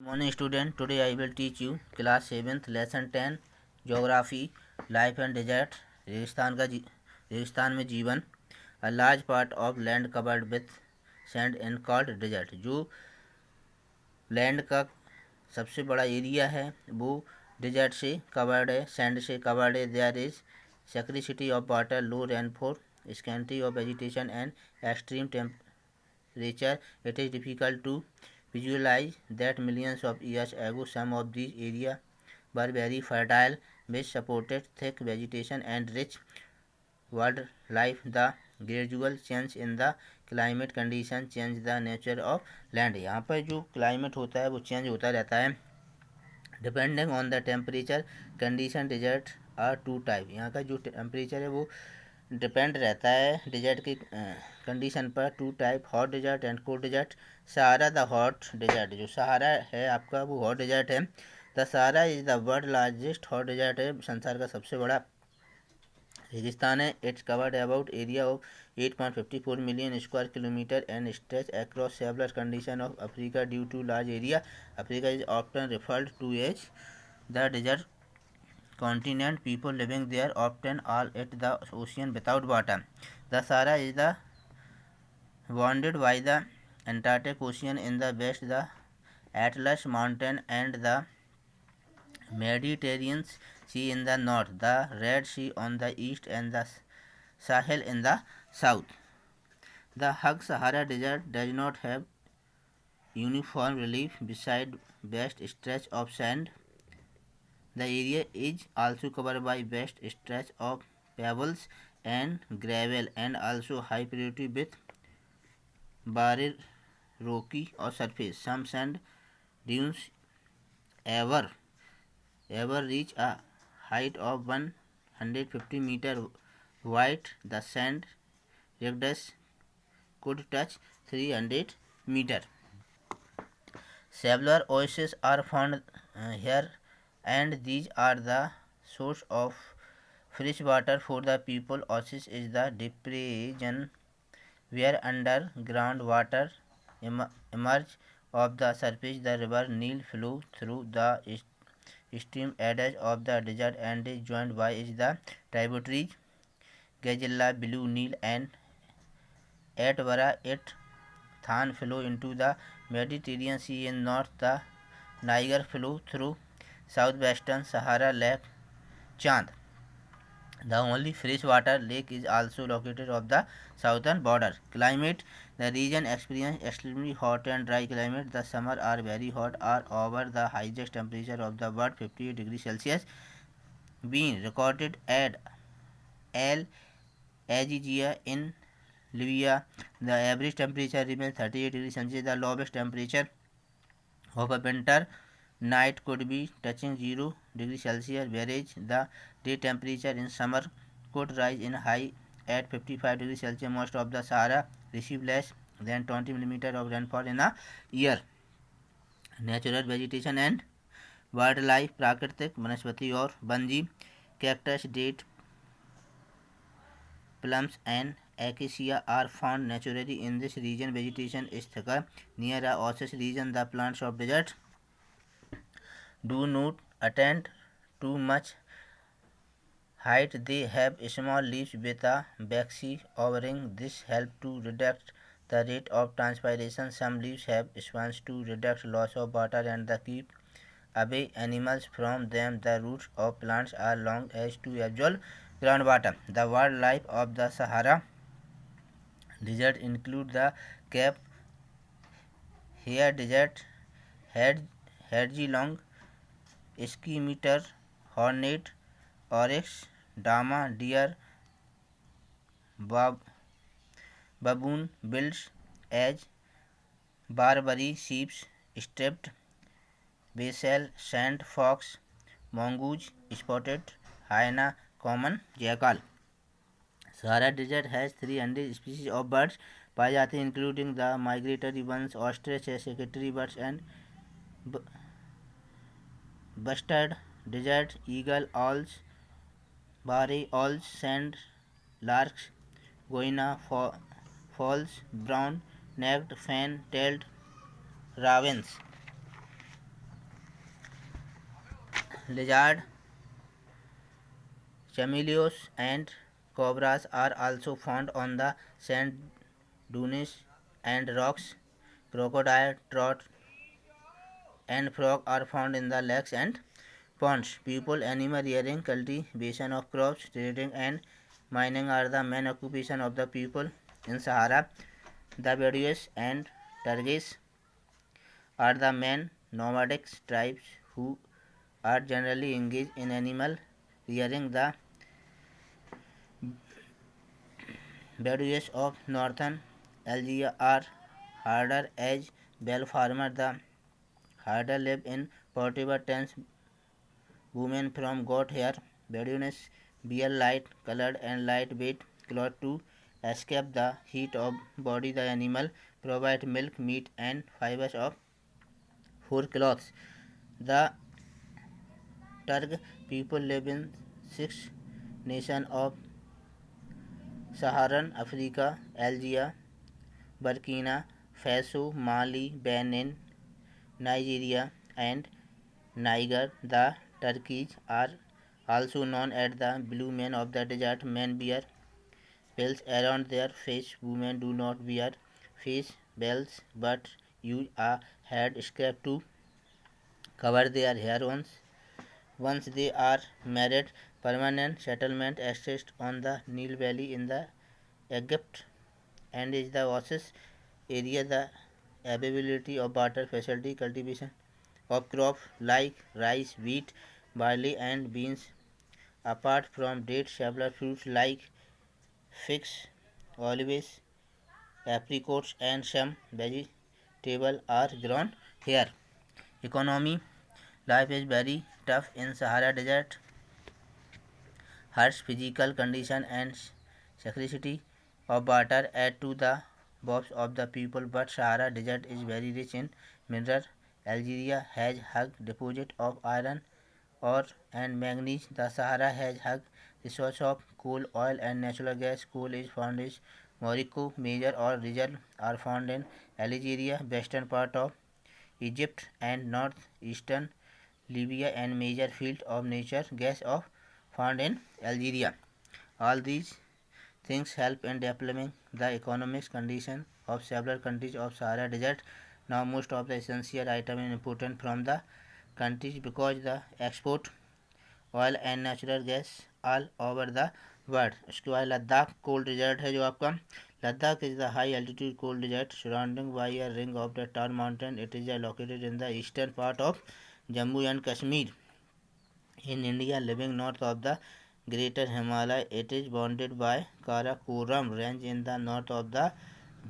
Morning student, today I will teach you class 7th lesson 10 geography life and desert रेगिस्तान में जीवन a large part of land covered with sand and called desert। जो land का सबसे बड़ा area है वो डिजर्ट से कवर्ड है, सैंड से कवर्ड है। There is scarcity of water, low rainfall, scanty of vegetation and extreme temperature. It is difficult to visualize that millions of years ago some of these areas were very fertile which supported thick vegetation and rich wildlife. The gradual change in the climate condition change the nature of land। यहाँ पर जो climate होता है वो change होता रहता है depending on the temperature condition. Desert are two type, यहाँ का जो टेम्परेचर है वो डिपेंड रहता है डिजर्ट की कंडीशन पर। Two type, hot desert and cold desert. Sahara the hot desert, जो सहारा है आपका वो हॉट डिजर्ट है। The Sahara is the world largest hot desert है, संसार का सबसे बड़ा रेगिस्तान है। It's covered about area of 8.54 million square kilometre and stretch across several condition of Africa due to large area. Africa is often referred to as the desert continent. People living there often all at the ocean without water. The Sahara is the bounded by the Antarctic Ocean in the west, the Atlas Mountain and the Mediterranean Sea in the north, the Red Sea on the east and the Sahel in the south. The Hug Sahara Desert does not have uniform relief beside vast stretch of sand. The area is also covered by vast stretch of pebbles and gravel and also high priority with barren rocky or surface. Some sand dunes ever reach a height of 150 meter wide. The sand ridges could touch 300 meter. Several oases are found here, and these are the source of fresh water for the people. Oasis is the depression where underground water emerge of the surface. The river Nile flow through the extreme edge of the desert and is joined by the tributaries Gazella, Blue Nile and Atbara. It Than flow into the Mediterranean Sea in north. The Niger flow through southwestern Sahara Lake Chad. The only freshwater lake is also located off the southern border. Climate: the region experiences extremely hot and dry climate. The summer are very hot, are over the highest temperature of the world, 58 degrees Celsius, being recorded at El Azizia in Libya. The average temperature remains 38 degrees Celsius. The lowest temperature of a winter night could be touching 0 degrees Celsius, whereas the day temperature in summer could rise in high at 55 degrees Celsius. Most of the Sahara receive less than 20 millimeter of rainfall in a year. Natural vegetation and wildlife: प्राकृतिक वनस्पति और वन्यजीव, cactus, date plums and acacia are found naturally in this region. Vegetation is thicker near a oasis region. The plants of desert do not attain too much height. They have small leaves with a waxy overing. This helps to reduce the rate of transpiration. Some leaves have spines to reduce loss of water and the keep away animals from them. The roots of plants are long as to absorb groundwater. The wildlife of the Sahara Desert include the Cape Hare desert, Hedgehog, Scimitar, hornet, oryx, dama, deer, baboon, bills, edge, Barbary, sheep, striped, basil, sand fox, mongoose, spotted hyena, common jackal. Sahara Desert has 300 species of birds पाए जाते हैं, including the migratory ones, ostrich, secretary birds and bustard desert eagle, owls, barred owls, sand larks, goina falls, brown necked fan tailed ravens. Lizard, chameleons, and cobras are also found on the sand dunes and rocks. Crocodile, trout, and frog are found in the lakes and ponds. People, animal rearing, cultivation of crops, trading, and mining are the main occupation of the people in Sahara. The Bedouins and Turkish are the main nomadic tribes who are generally engaged in animal rearing. The Bedouins of northern Algeria are harder as bell farmers. The herder live in portable tents. Women from goat hair. Bedouins wear light colored and lightweight cloth to escape the heat of body. The animal provide milk, meat, and fibers of fur cloths. The Turk people live in six nations of Saharan Africa: Algeria, Burkina Faso, Mali, Benin, Nigeria, and Niger. The Turkeys are also known as the blue men of the desert. Men wear bells around their face. Women do not wear face bells but use a head scarf to cover their hair. Once they are married, permanent settlement exists on the Nile Valley in the Egypt and is the oasis area. The availability of water facility, cultivation of crops like rice, wheat, barley, and beans. Apart from dates, several fruits like figs, olives, apricots, and some vegetables are grown here. Economy: life is very tough in Sahara Desert. Harsh physical condition and scarcity of water add to the woes of the people, but Sahara Desert is very rich in minerals. Algeria has huge deposits of iron ore and manganese. The Sahara has huge resources of coal, oil, and natural gas. Coal is found in Morocco. Major ore reserves are found in Algeria, western part of Egypt, and northeastern Libya, and major fields of natural gas are found in Algeria. All these things help in developing the economic condition of several countries of Sahara Desert. Now most of the essential items are important from the countries because they export oil and natural gas all over the world. उसके बाद Ladakh cold desert है जो आपका Ladakh is the high altitude cold desert surrounding by a ring of the tar mountain. It is located in the eastern part of Jammu and Kashmir in India, living north of the Greater Himalaya. It is bounded by Karakoram range in the north of the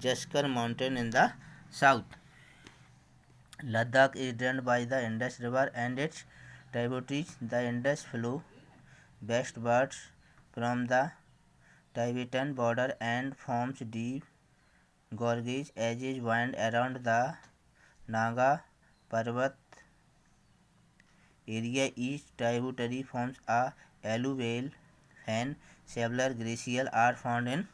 Jaskar mountain in the south. Ladakh is drained by the Indus River and its tributaries. The Indus flow westwards from the Tibetan border and forms deep gorges as it winds around the Naga Parbat area. Each tributary forms a alluvial fan. Several glaciers are found in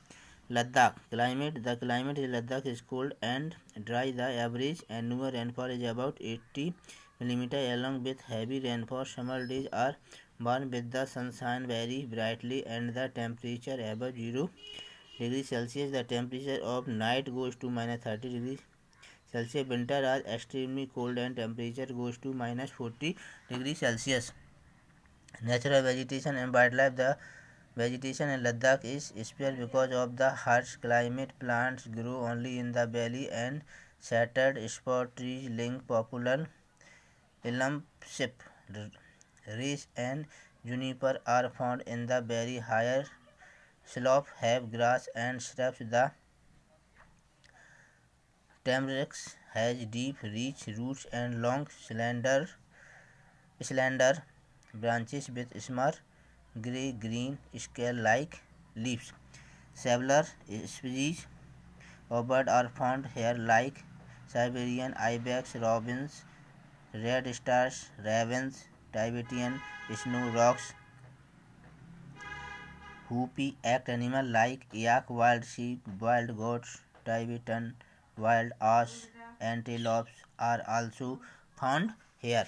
Ladakh. Climate: the climate in Ladakh is cold and dry. The average annual rainfall is about 80 mm along with heavy rainfall. Summer days are warm with the sunshine very brightly and the temperature above 0 degrees Celsius. The temperature of night goes to -30 degrees Celsius. Winter are extremely cold and temperature goes to -40 degrees Celsius. Natural vegetation and wildlife: the vegetation in Ladakh is special because of the harsh climate. Plants grow only in the valley and shattered spruce trees, link popular elm, cypress, and juniper are found in the very higher slope. Have grass and shrubs. The tamarack has deep, rich roots and long, slender branches with small grey-green scale-like leaves. Several species of birds are found here like Siberian ibex, robins, red stars, ravens, Tibetan snow rocks, hoopy act animals like yak, wild sheep, wild goats, Tibetan wild ass, antelopes are also found here.